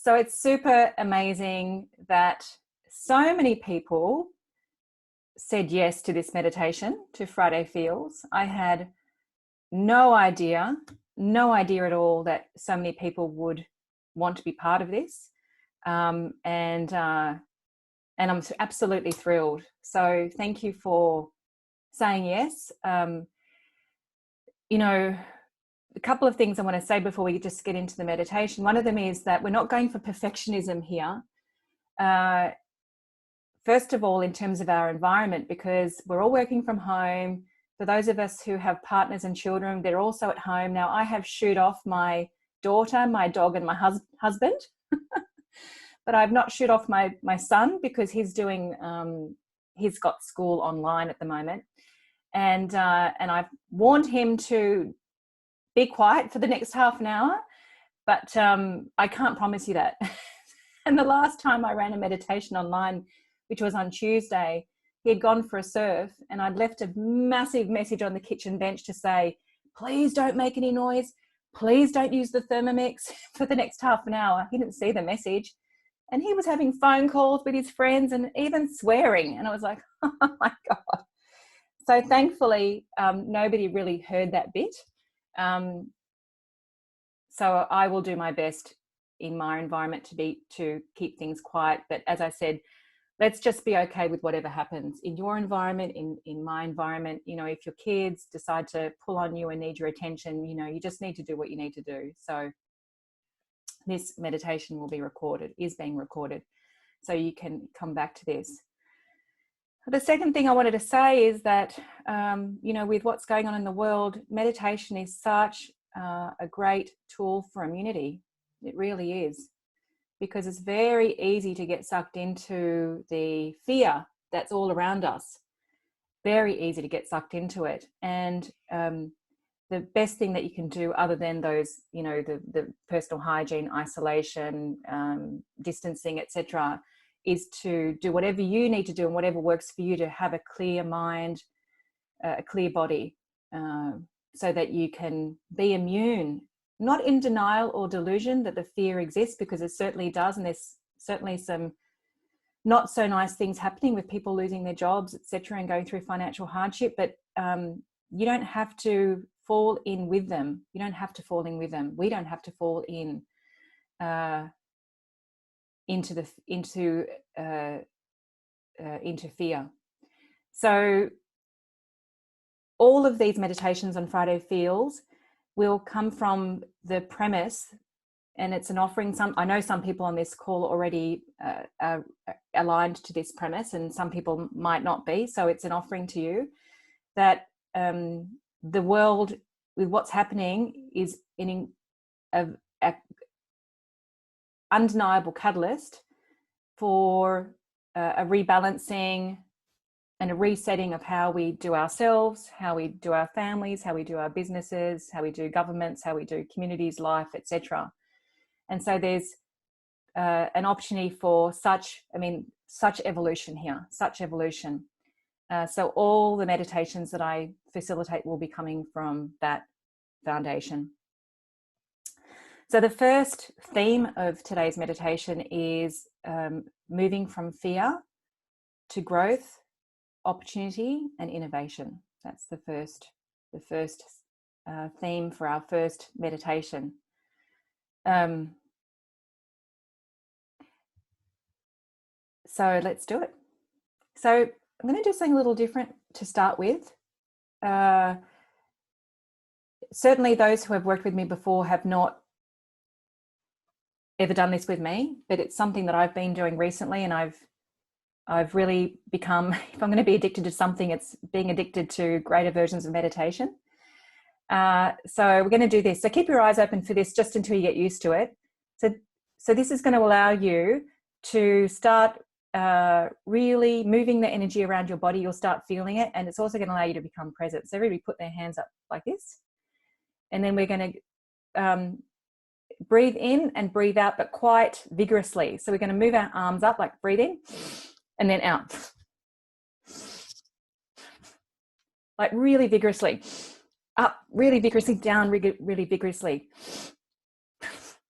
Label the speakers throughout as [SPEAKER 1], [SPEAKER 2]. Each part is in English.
[SPEAKER 1] So it's super amazing that so many people said yes to this meditation, to Friday Feels. I had no idea at all that so many people would want to be part of this. And I'm absolutely thrilled. So thank you for saying yes. You know, a couple of things I want to say before we just get into the meditation. One of them is that we're not going for perfectionism here. First of all, in terms of our environment, because we're all working from home. For those of us who have partners and children, they're also at home. Now, I have shooed off my daughter, my dog, and my husband. But I've not shoot off my son because he's doing, he's got school online at the moment. And I've warned him to be quiet for the next half an hour, but I can't promise you that. And the last time I ran a meditation online, which was on Tuesday, he had gone for a surf and I'd left a massive message on the kitchen bench to say, please don't make any noise. Please don't use the Thermomix for the next half an hour. He didn't see the message. And he was having phone calls with his friends and even swearing. And I was like, oh my God. So thankfully, nobody really heard that bit. So I will do my best in my environment to keep things quiet. But as I said, let's just be okay with whatever happens in your environment, in my environment. You know, if your kids decide to pull on you and need your attention, you know, you just need to do what you need to do. So this meditation will be recorded, is being recorded, so you can come back to this. The second thing I wanted to say is that, you know, with what's going on in the world, meditation is such a great tool for immunity. It really is, because it's very easy to get sucked into the fear that's all around us. Very easy to get sucked into it. And the best thing that you can do, other than those, you know, the personal hygiene, isolation, distancing, etc., is to do whatever you need to do and whatever works for you to have a clear mind, a clear body, so that you can be immune, not in denial or delusion that the fear exists, because it certainly does. And there's certainly some not so nice things happening with people losing their jobs, etc., and going through financial hardship. But you don't have to fall in with them. You don't have to fall in with them. We don't have to fall in into fear. So all of these meditations on Friday Feels will come from the premise, and it's an offering. I know some people on this call already are aligned to this premise, and some people might not be. So it's an offering to you that the world, with what's happening, is in a undeniable catalyst for a rebalancing and a resetting of how we do ourselves, how we do our families, how we do our businesses, how we do governments, how we do communities, life, etc. And so there's an opportunity for such evolution here, such evolution. So all the meditations that I facilitate will be coming from that foundation. So the first theme of today's meditation is moving from fear to growth, opportunity, and innovation. That's the first theme for our first meditation. So let's do it. So I'm going to do something a little different to start with. Certainly those who have worked with me before have not ever done this with me, but it's something that I've been doing recently, and I've really become, if I'm going to be addicted to something, it's being addicted to greater versions of meditation. So we're going to do this. So keep your eyes open for this just until you get used to it. So this is going to allow you to start really moving the energy around your body. You'll start feeling it, and it's also going to allow you to become present. So everybody put their hands up like this, and then we're going to breathe in and breathe out, but quite vigorously. So we're going to move our arms up, like breathe in and then out, like really vigorously. Up really vigorously, down really vigorously. I'm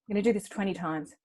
[SPEAKER 1] going to do this 20 times.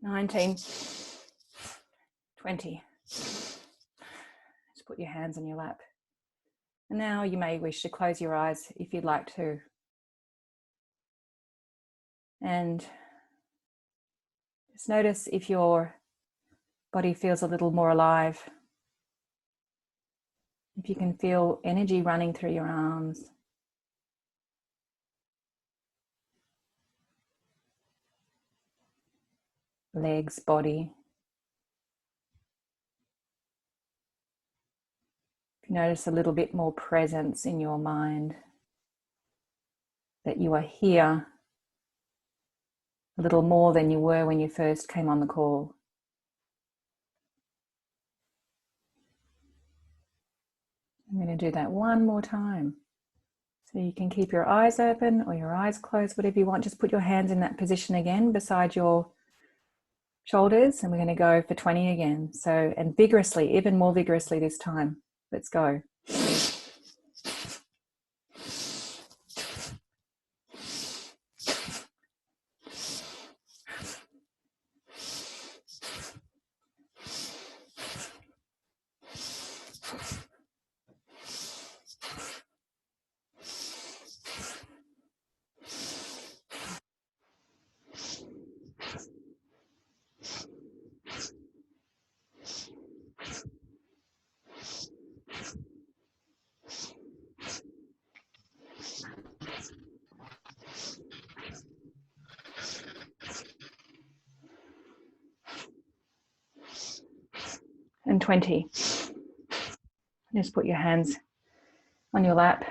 [SPEAKER 1] 19, 20. Just put your hands on your lap. And now you may wish to close your eyes if you'd like to. And just notice if your body feels a little more alive. If you can feel energy running through your arms. Legs, body. If you notice a little bit more presence in your mind, that you are here a little more than you were when you first came on the call. I'm going to do that one more time. So you can keep your eyes open or your eyes closed, whatever you want. Just put your hands in that position again beside your shoulders, and we're going to go for 20 again. So, and vigorously, even more vigorously this time. Let's go. And 20. Just put your hands on your lap.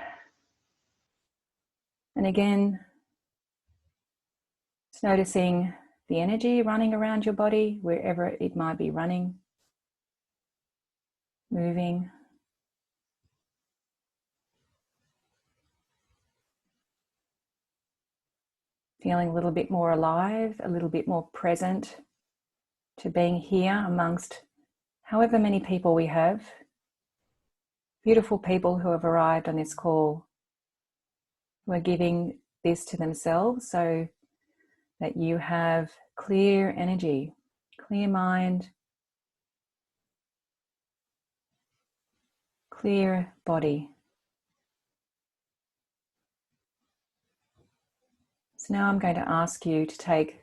[SPEAKER 1] And again, just noticing the energy running around your body, wherever it might be running, moving. Feeling a little bit more alive, a little bit more present to being here amongst however many people we have. Beautiful people who have arrived on this call, who are giving this to themselves so that you have clear energy, clear mind, clear body. So now I'm going to ask you to take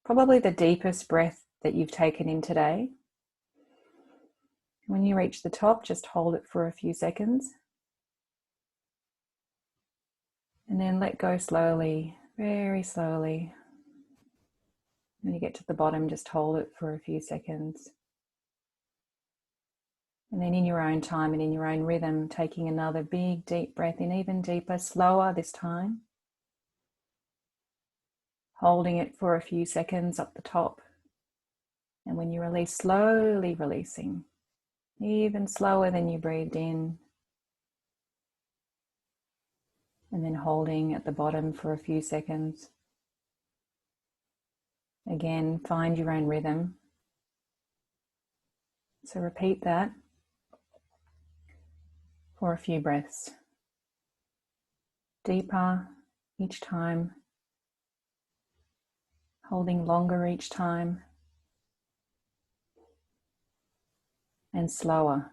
[SPEAKER 1] probably the deepest breath that you've taken in today. When you reach the top, just hold it for a few seconds. And then let go slowly, very slowly. When you get to the bottom, just hold it for a few seconds. And then in your own time and in your own rhythm, taking another big, deep breath in, even deeper, slower this time. Holding it for a few seconds up the top. And when you release, slowly releasing, even slower than you breathed in. And then holding at the bottom for a few seconds. Again, find your own rhythm. So repeat that for a few breaths. Deeper each time. Holding longer each time. And slower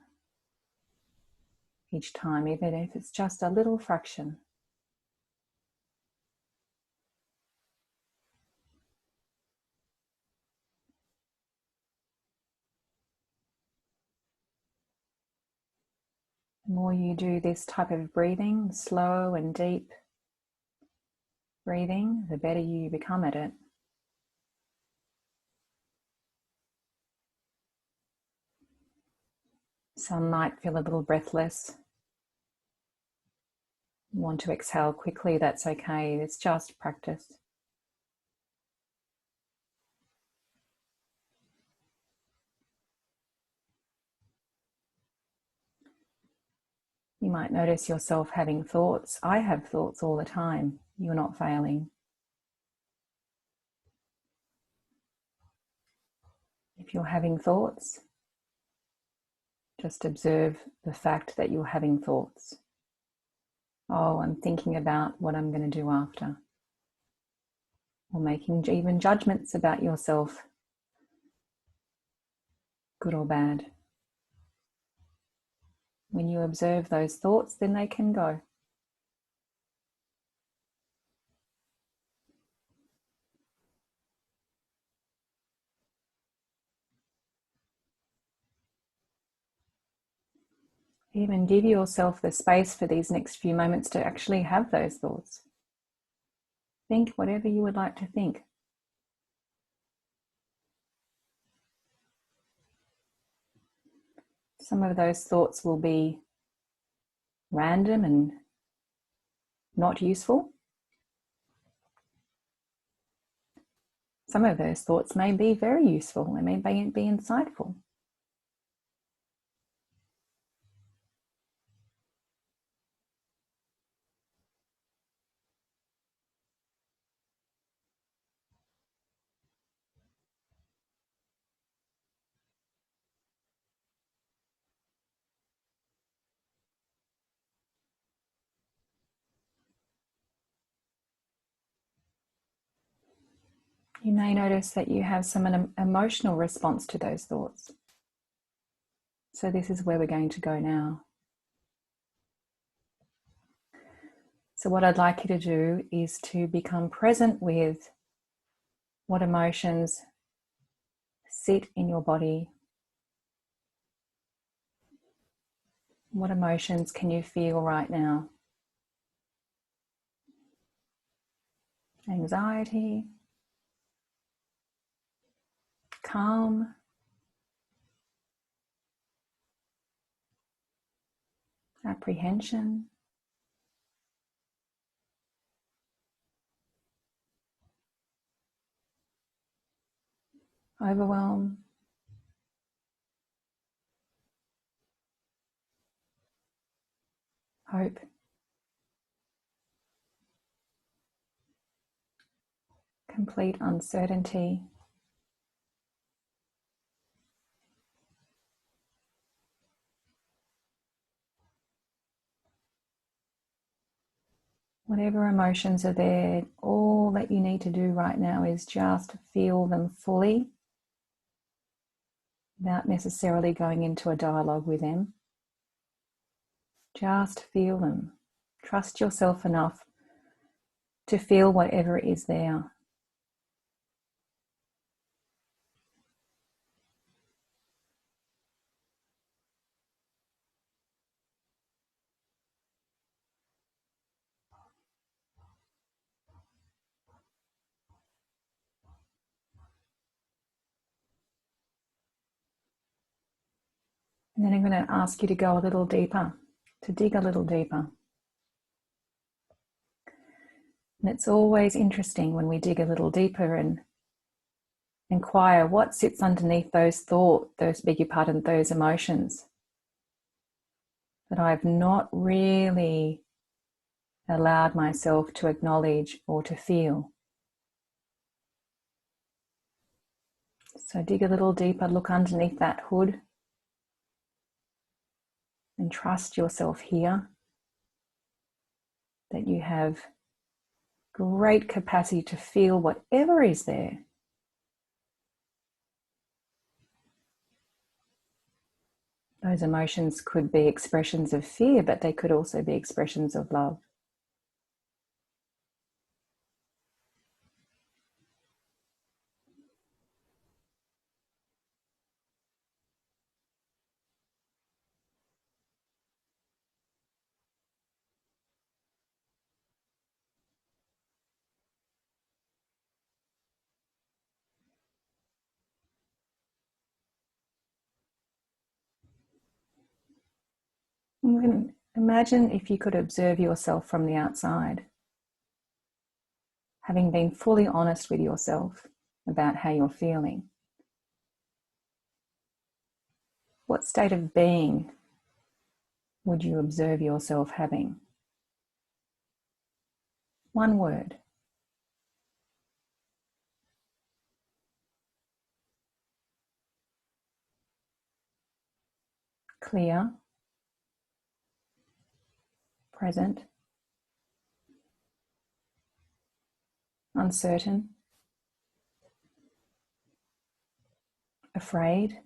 [SPEAKER 1] each time, even if it's just a little fraction. The more you do this type of breathing, slow and deep breathing, the better you become at it. Some might feel a little breathless. Want to exhale quickly, that's okay. It's just practice. You might notice yourself having thoughts. I have thoughts all the time. You're not failing. If you're having thoughts, just observe the fact that you're having thoughts. Oh, I'm thinking about what I'm going to do after. Or making even judgments about yourself good or bad. When you observe those thoughts, then they can go. Even give yourself the space for these next few moments to actually have those thoughts. Think whatever you would like to think. Some of those thoughts will be random and not useful. Some of those thoughts may be very useful. They may be insightful. You may notice that you have some emotional response to those thoughts. So this is where we're going to go now. So what I'd like you to do is to become present with what emotions sit in your body. What emotions can you feel right now? Anxiety, calm, apprehension, overwhelm, hope, complete uncertainty, whatever emotions are there. All that you need to do right now is just feel them fully without necessarily going into a dialogue with them. Just feel them. Trust yourself enough to feel whatever is there. And then I'm going to ask you to go a little deeper, to dig a little deeper. And it's always interesting when we dig a little deeper and inquire what sits underneath those those emotions that I've not really allowed myself to acknowledge or to feel. So dig a little deeper, look underneath that hood, and trust yourself here that you have great capacity to feel whatever is there. Those emotions could be expressions of fear, but they could also be expressions of love. Imagine if you could observe yourself from the outside, having been fully honest with yourself about how you're feeling. What state of being would you observe yourself having? One word. Clear, present, uncertain, afraid,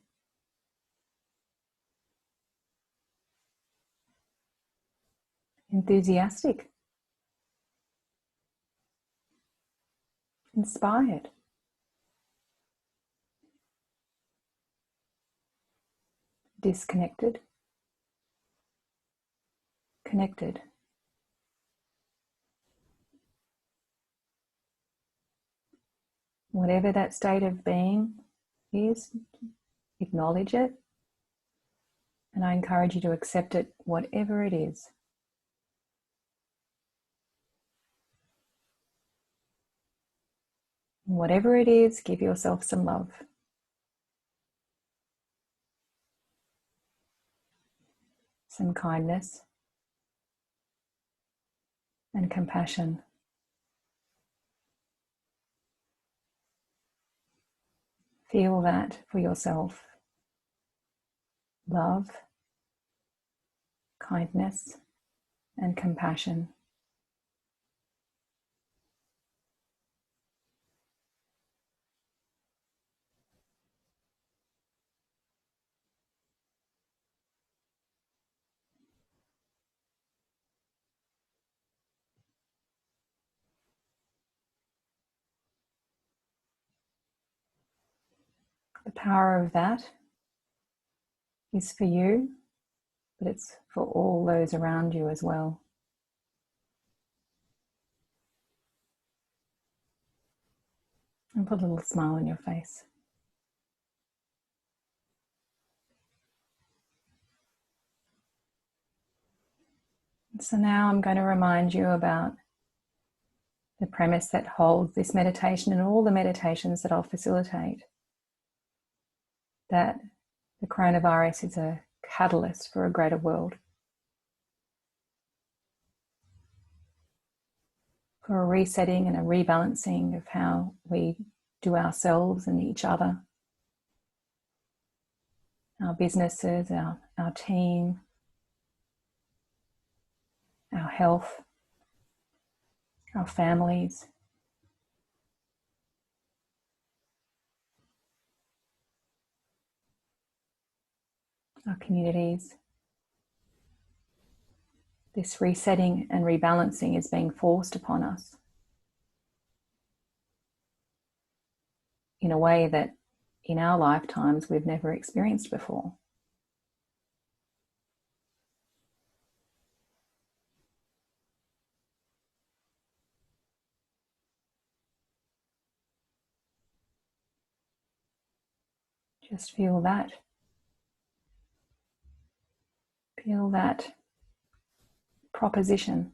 [SPEAKER 1] enthusiastic, inspired, disconnected, connected. Whatever that state of being is, acknowledge it, and I encourage you to accept it, whatever it is. Whatever it is, give yourself some love. Some kindness and compassion. Feel that for yourself. Love, kindness, and compassion. The power of that is for you, but it's for all those around you as well. And put a little smile on your face. So now I'm going to remind you about the premise that holds this meditation and all the meditations that I'll facilitate. That the coronavirus is a catalyst for a greater world. For a resetting and a rebalancing of how we do ourselves and each other. Our businesses, our team, our health, our families. Our communities. This resetting and rebalancing is being forced upon us in a way that in our lifetimes we've never experienced before. Just feel that. Feel that proposition.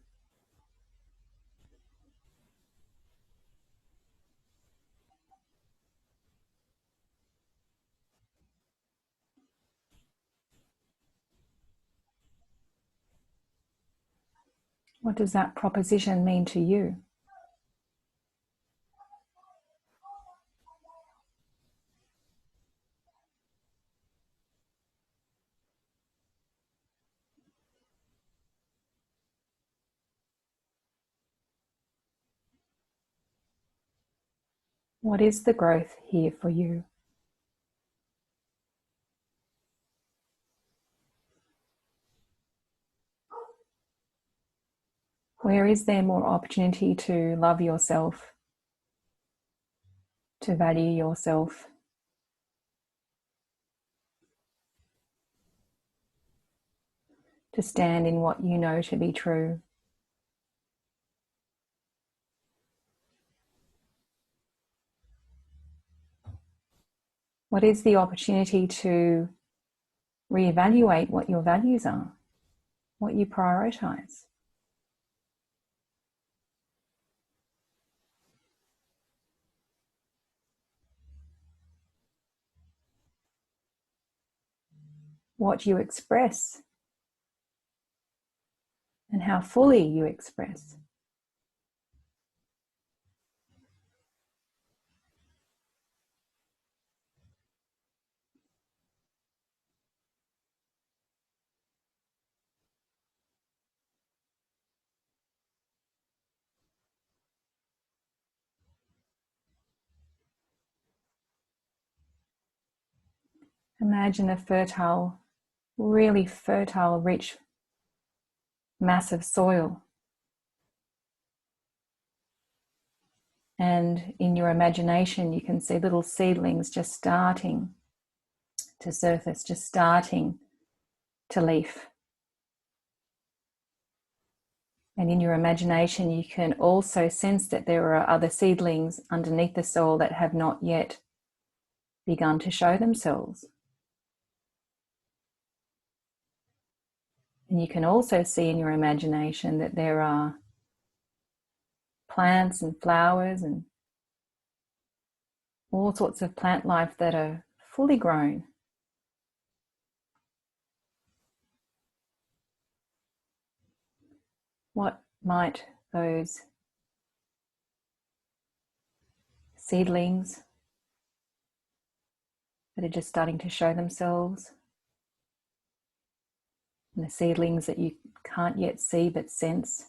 [SPEAKER 1] What does that proposition mean to you? What is the growth here for you? Where is there more opportunity to love yourself, to value yourself, to stand in what you know to be true? What is the opportunity to reevaluate what your values are, what you prioritize? What you express and how fully you express. Imagine a fertile, really fertile, rich mass of soil. And in your imagination, you can see little seedlings just starting to surface, just starting to leaf. And in your imagination, you can also sense that there are other seedlings underneath the soil that have not yet begun to show themselves. And you can also see in your imagination that there are plants and flowers and all sorts of plant life that are fully grown. What might those seedlings that are just starting to show themselves, and the seedlings that you can't yet see but sense,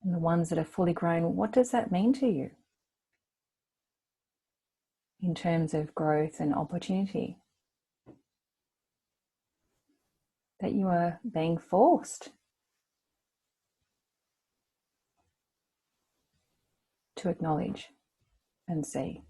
[SPEAKER 1] and the ones that are fully grown, what does that mean to you in terms of growth and opportunity? That you are being forced to acknowledge and see.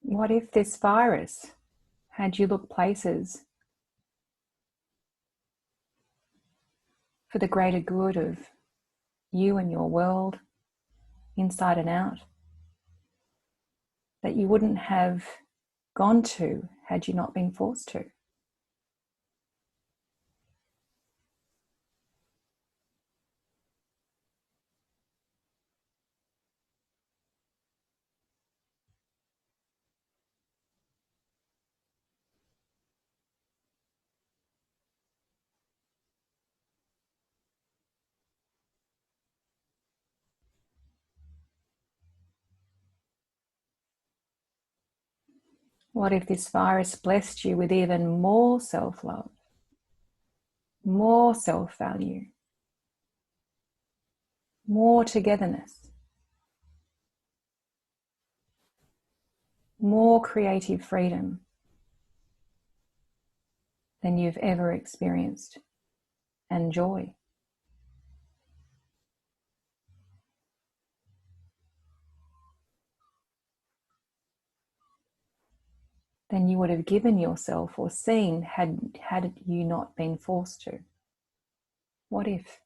[SPEAKER 1] What if this virus had you look places for the greater good of you and your world, inside and out, that you wouldn't have gone to had you not been forced to? What if this virus blessed you with even more self-love, more self-value, more togetherness, more creative freedom than you've ever experienced, and joy? Than you would have given yourself or seen had you not been forced to? What if?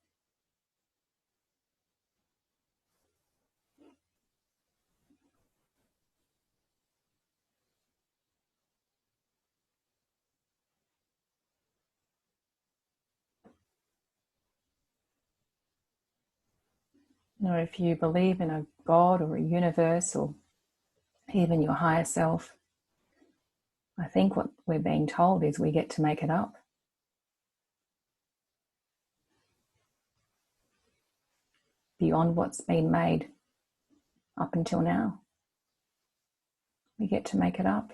[SPEAKER 1] Or if you believe in a God or a universe or even your higher self, I think what we're being told is we get to make it up. Beyond what's been made up until now. We get to make it up.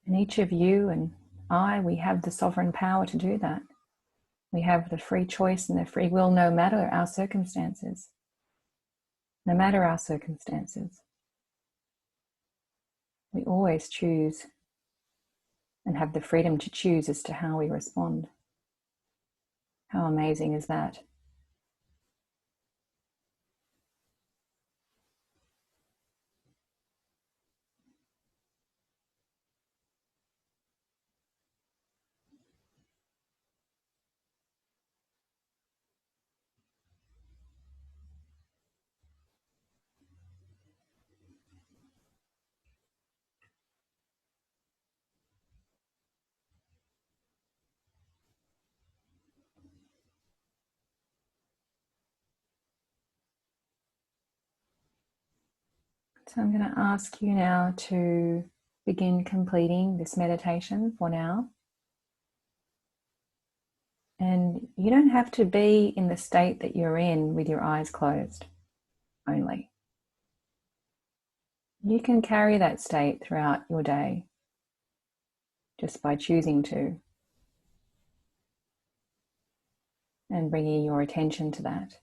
[SPEAKER 1] And each of you and I, we have the sovereign power to do that. We have the free choice and the free will no matter our circumstances. No matter our circumstances. We always choose and have the freedom to choose as to how we respond. How amazing is that? So I'm going to ask you now to begin completing this meditation for now. And you don't have to be in the state that you're in with your eyes closed only. You can carry that state throughout your day just by choosing to, and bringing your attention to that.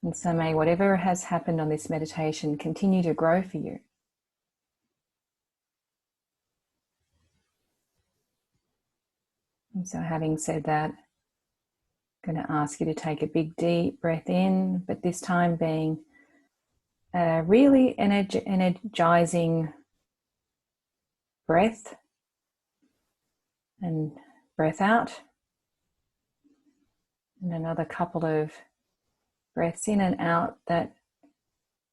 [SPEAKER 1] And so may whatever has happened on this meditation continue to grow for you. And so having said that, I'm going to ask you to take a big deep breath in, but this time being a really energizing breath, and breath out. And another couple of breaths in and out that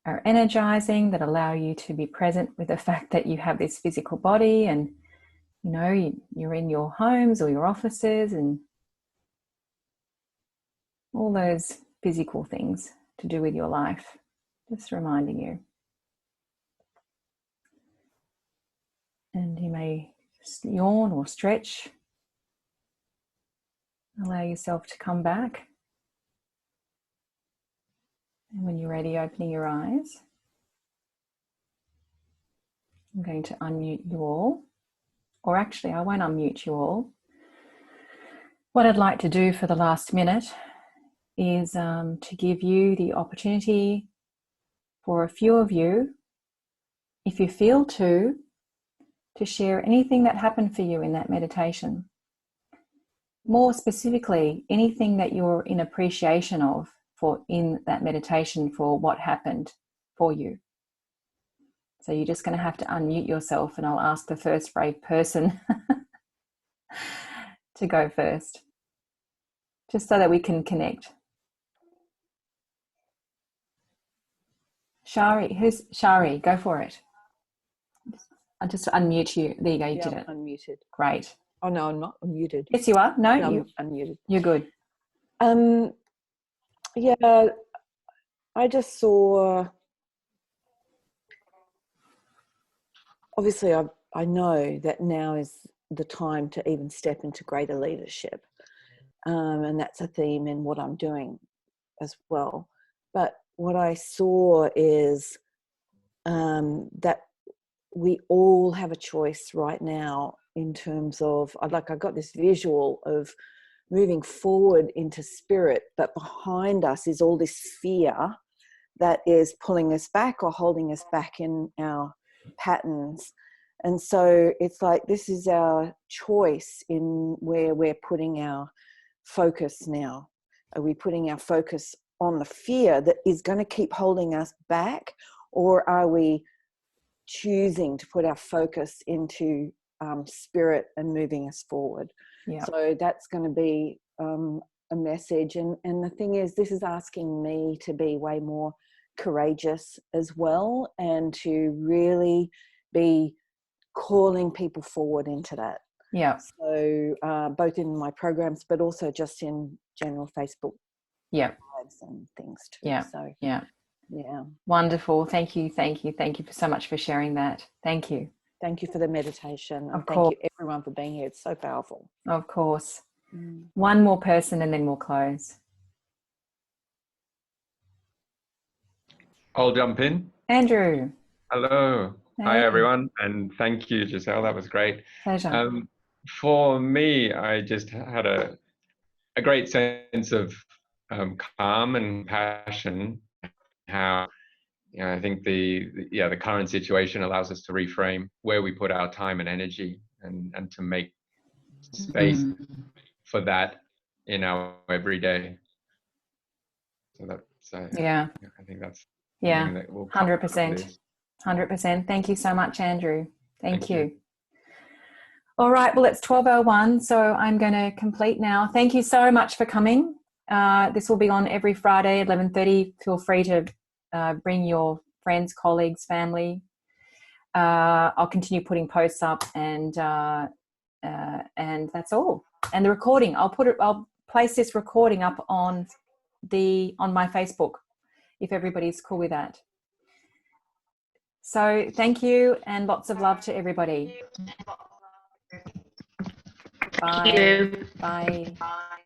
[SPEAKER 1] are energizing, that allow you to be present with the fact that you have this physical body, and you know you're in your homes or your offices and all those physical things to do with your life. Just reminding you. And you may just yawn or stretch. Allow yourself to come back. And when you're ready, opening your eyes. I'm going to unmute you all. Or actually, I won't unmute you all. What I'd like to do for the last minute is to give you the opportunity for a few of you, if you feel to share anything that happened for you in that meditation. More specifically, anything that you're in appreciation of for in that meditation for what happened for you. So you're just going to have to unmute yourself, and I'll ask the first brave person to go first, just so that we can connect. Shari, who's Shari? Go for it. I'll just unmute you. There you go, you did it.
[SPEAKER 2] Unmuted.
[SPEAKER 1] Great.
[SPEAKER 2] Oh no, I'm not unmuted.
[SPEAKER 1] Yes, you are. No,
[SPEAKER 2] I'm unmuted.
[SPEAKER 1] You're good.
[SPEAKER 2] Yeah, I just saw. Obviously, I know that now is the time to even step into greater leadership, and that's a theme in what I'm doing as well. But what I saw is that we all have a choice right now in terms of, I got this visual of moving forward into spirit, but behind us is all this fear that is pulling us back or holding us back in our patterns. And so it's like, this is our choice in where we're putting our focus now. Are we putting our focus on the fear that is going to keep holding us back, or are we choosing to put our focus into spirit and moving us forward?
[SPEAKER 1] Yeah.
[SPEAKER 2] So that's going to be a message. And the thing is, this is asking me to be way more courageous as well, and to really be calling people forward into that.
[SPEAKER 1] Yeah.
[SPEAKER 2] So both in my programs, but also just in general Facebook lives and things too.
[SPEAKER 1] Yeah.
[SPEAKER 2] So
[SPEAKER 1] yeah.
[SPEAKER 2] Wonderful.
[SPEAKER 1] Thank you so much for sharing that. Thank you.
[SPEAKER 2] Thank you for the meditation.
[SPEAKER 1] Of
[SPEAKER 2] and
[SPEAKER 1] course.
[SPEAKER 2] Thank you everyone for being here. It's so powerful.
[SPEAKER 1] Of course. One more person and then we'll close.
[SPEAKER 3] I'll jump in.
[SPEAKER 1] Andrew.
[SPEAKER 3] Hello.
[SPEAKER 1] Hey.
[SPEAKER 3] Hi, everyone. And thank you, Giselle. That was great.
[SPEAKER 1] Pleasure.
[SPEAKER 3] For me, I just had a great sense of calm and passion. How, I think the current situation allows us to reframe where we put our time and energy, and to make space for that in our everyday. So that's I think that's something that will
[SPEAKER 1] 100%. 100%. Thank you so much, Andrew. Thank you. All right, well, it's 12:01, so I'm going to complete now. Thank you so much for coming. This will be on every Friday at 11:30. Feel free to bring your friends, colleagues, family. I'll continue putting posts up, and that's all. And the recording, I'll place this recording up on my Facebook. if everybody's cool with that. So thank you, and lots of love to everybody. Bye.
[SPEAKER 4] Thank you.
[SPEAKER 1] Bye.
[SPEAKER 4] Bye.